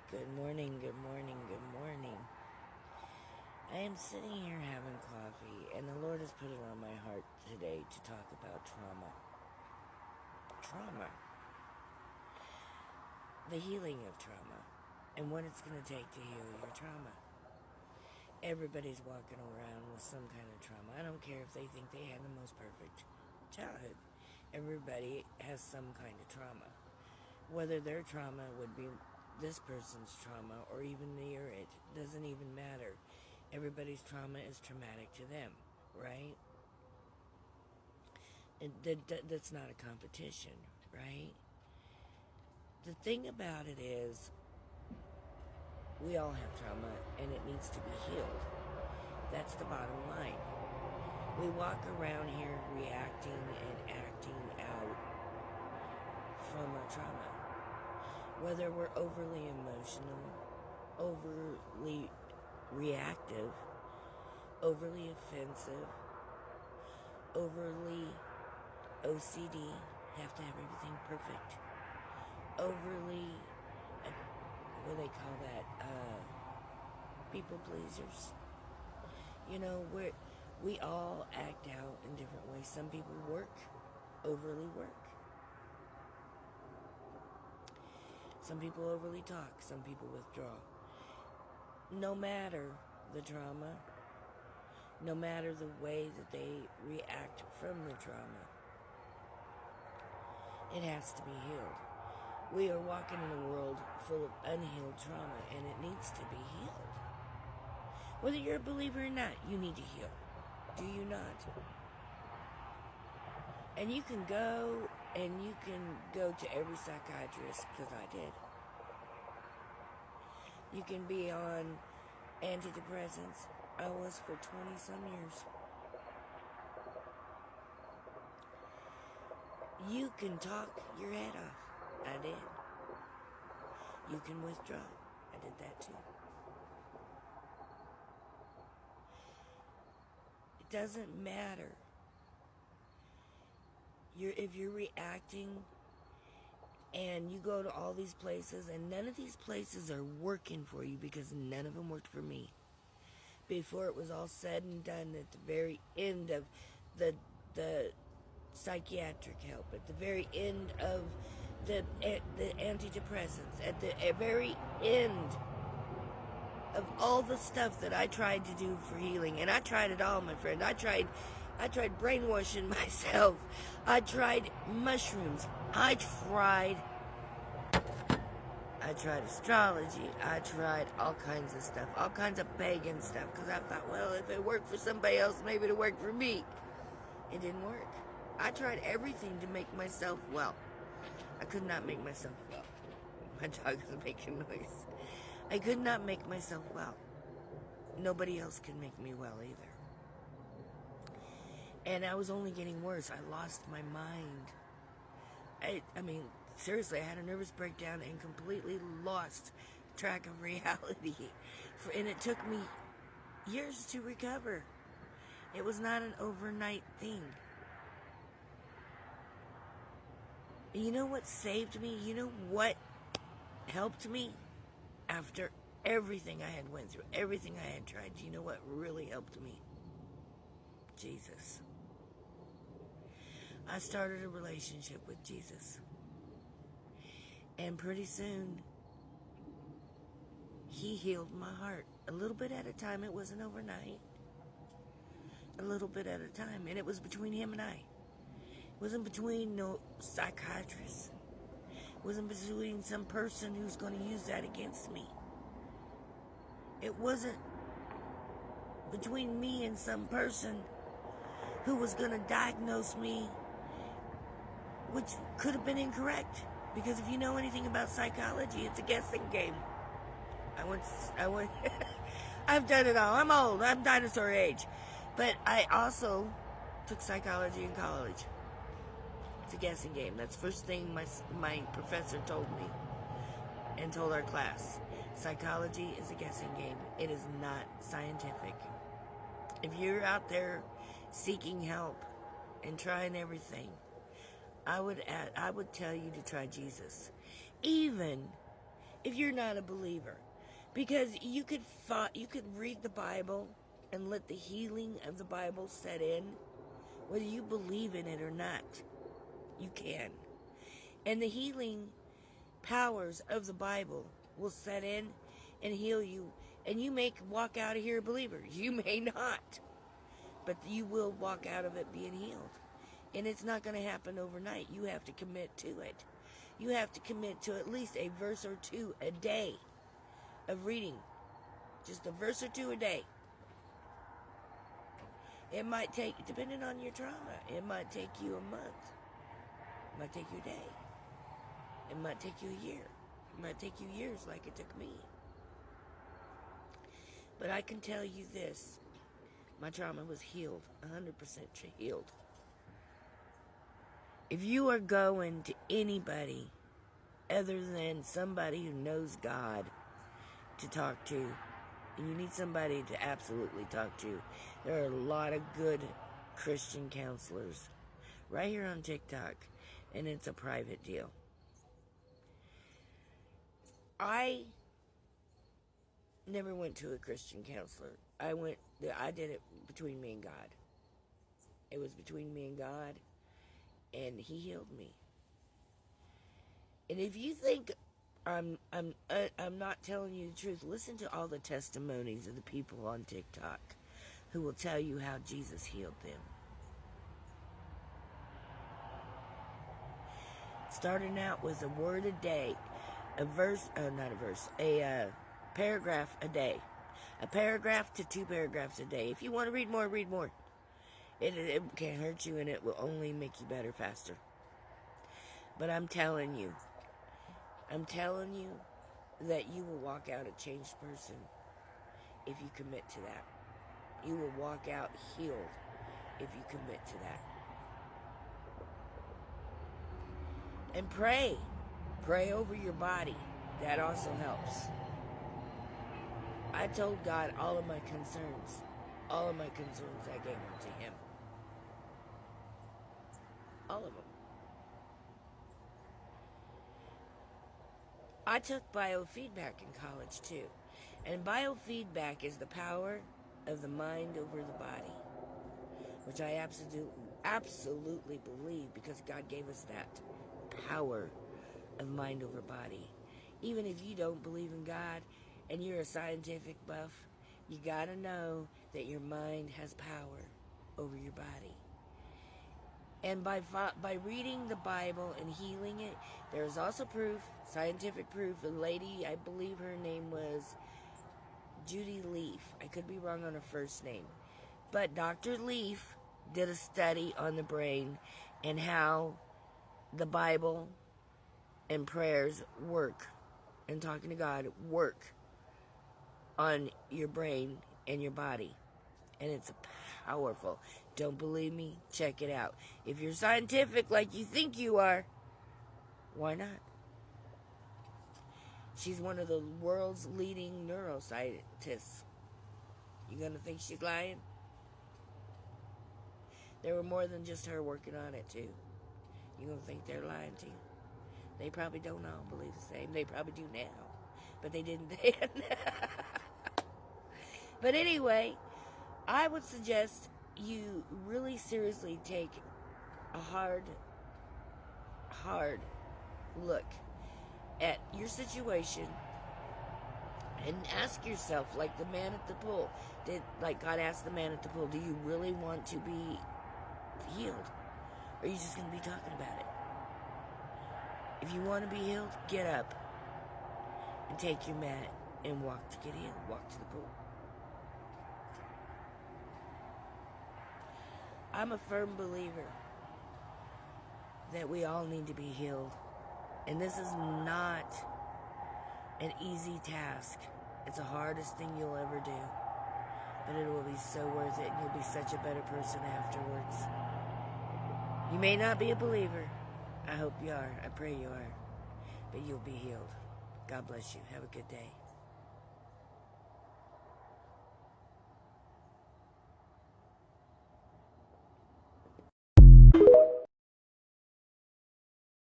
Good morning, good morning, good morning. I am sitting here having coffee, and the Lord has put it on my heart today to talk about trauma. Trauma. The healing of trauma, and what it's going to take to heal your trauma. Everybody's walking around with some kind of trauma. I don't care if they think they had the most perfect childhood. Everybody has some kind of trauma. Whether their trauma would be this person's trauma or even near it doesn't even matter. Everybody's trauma is traumatic to them, right? That's not a competition, right? The thing about it is, we all have trauma and it needs to be healed. That's the bottom line. We walk around here reacting and acting out from our trauma. Whether we're overly emotional, overly reactive, overly offensive, overly OCD, have to have everything perfect, overly, what do they call that, people pleasers. You know, we all act out in different ways. Some people overly work. Some people overly talk. Some people withdraw. No matter the trauma, no matter the way that they react from the trauma, it has to be healed. We are walking in a world full of unhealed trauma, and it needs to be healed. Whether you're a believer or not, you need to heal. Do you not? And you can go to every psychiatrist, because I did. You can be on antidepressants. I was for 20-some years. You can talk your head off. I did. You can withdraw. I did that too. It doesn't matter. If you're reacting and you go to all these places and none of these places are working for you, because none of them worked for me. Before it was all said and done, at the very end of the psychiatric help, at the very end of the antidepressants, at the very end of all the stuff that I tried to do for healing, and I tried it all, my friend. I tried brainwashing myself. I tried mushrooms. I tried astrology. I tried all kinds of stuff, all kinds of pagan stuff, because I thought, well, if it worked for somebody else, maybe it'll work for me. It didn't work. I tried everything to make myself well. I could not make myself well. My dog is making noise. I could not make myself well. Nobody else could make me well either. And I was only getting worse. I lost my mind. I mean, seriously, I had a nervous breakdown and completely lost track of reality. And it took me years to recover. It was not an overnight thing. And you know what saved me? You know what helped me? After everything I had went through, everything I had tried, do you know what really helped me? Jesus. I started a relationship with Jesus. And pretty soon, he healed my heart. A little bit at a time. It wasn't overnight. A little bit at a time. And it was between him and I. It wasn't between no psychiatrist. It wasn't between some person who's going to use that against me. It wasn't between me and some person who was going to diagnose me, which could have been incorrect. Because if you know anything about psychology, it's a guessing game. I've done it all. I'm old. I'm dinosaur age. But I also took psychology in college. It's a guessing game. That's the first thing my professor told me and told our class. Psychology is a guessing game. It is not scientific. If you're out there seeking help and trying everything, I would tell you to try Jesus. Even if you're not a believer. Because you could read the Bible and let the healing of the Bible set in, whether you believe in it or not. You can. And the healing powers of the Bible will set in and heal you. And you may walk out of here a believer. You may not. But you will walk out of it being healed. And it's not going to happen overnight. You have to commit to it. You have to commit to at least a verse or two a day of reading. Just a verse or two a day. It might take, depending on your trauma, it might take you a month. It might take you a day. It might take you a year. It might take you years like it took me. But I can tell you this. My trauma was healed. 100% healed. If you are going to anybody other than somebody who knows God to talk to, and you need somebody to absolutely talk to, there are a lot of good Christian counselors right here on TikTok, and it's a private deal. I never went to a Christian counselor. I did it between me and God. It was between me and God, and He healed me. And if you think I'm not telling you the truth, listen to all the testimonies of the people on TikTok who will tell you how Jesus healed them. Starting out with a word a day, a paragraph a day. A paragraph to 2 paragraphs a day. If you want to read more, read more. It can't hurt you, and it will only make you better faster. But I'm telling you that you will walk out a changed person if you commit to that. You will walk out healed if you commit to that. And pray. Pray over your body. That also helps. I told God all of my concerns. All of my concerns, I gave them to Him. All of them. I took biofeedback in college too. And biofeedback is the power of the mind over the body, which I absolutely believe, because God gave us that power of mind over body. Even if you don't believe in God and you're a scientific buff, you gotta know that your mind has power over your body. And by reading the Bible and healing it, there's also proof, scientific proof. A lady, I believe her name was Judy Leaf. I could be wrong on her first name. But Dr. Leaf did a study on the brain and how the Bible and prayers work, and talking to God work on your brain and your body. And it's powerful. Don't believe me? Check it out. If you're scientific like you think you are, why not? She's one of the world's leading neuroscientists. You gonna think she's lying? There were more than just her working on it too. You gonna think they're lying to you? They probably don't all believe the same. They probably do now, but they didn't then. But anyway, I would suggest you really seriously take a hard look at your situation and ask yourself, like the man at the pool, like God asked the man at the pool, do you really want to be healed? Or are you just going to be talking about it? If you want to be healed, get up and take your mat and walk to get healed. Walk to the pool. I'm a firm believer that we all need to be healed. And this is not an easy task. It's the hardest thing you'll ever do. But it will be so worth it, and you'll be such a better person afterwards. You may not be a believer. I hope you are. I pray you are. But you'll be healed. God bless you. Have a good day.